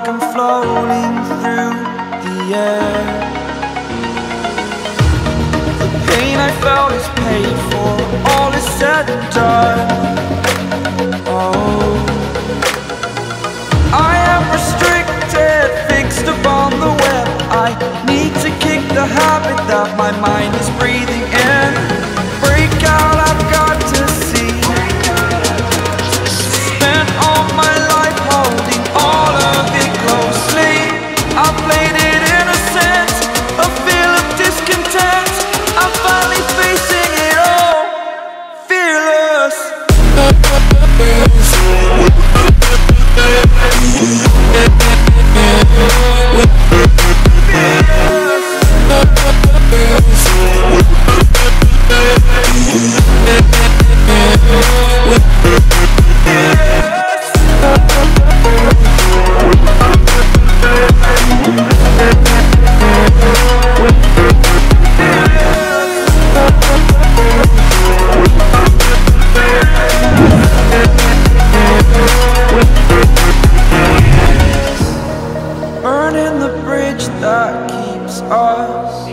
like I'm floating through the air. The pain I felt is paid for, all is said and done. Oh, I am restricted, fixed upon the web. I need to kick the habit that my mind is breathing in. Break out, I've got to see. Spent all my life holding all of it closely. I played it innocent, a feel of discontent. I'm finally facing it all, fearless. Burning the bridge that keeps us.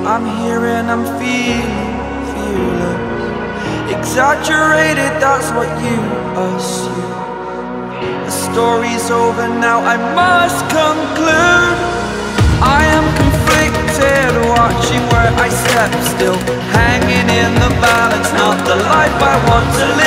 I'm here and I'm feeling fearless. Exaggerated, that's what you assume. The story's over now, I must conclude. I am conflicted, watching where I step still, hanging in the balance, not the life I want to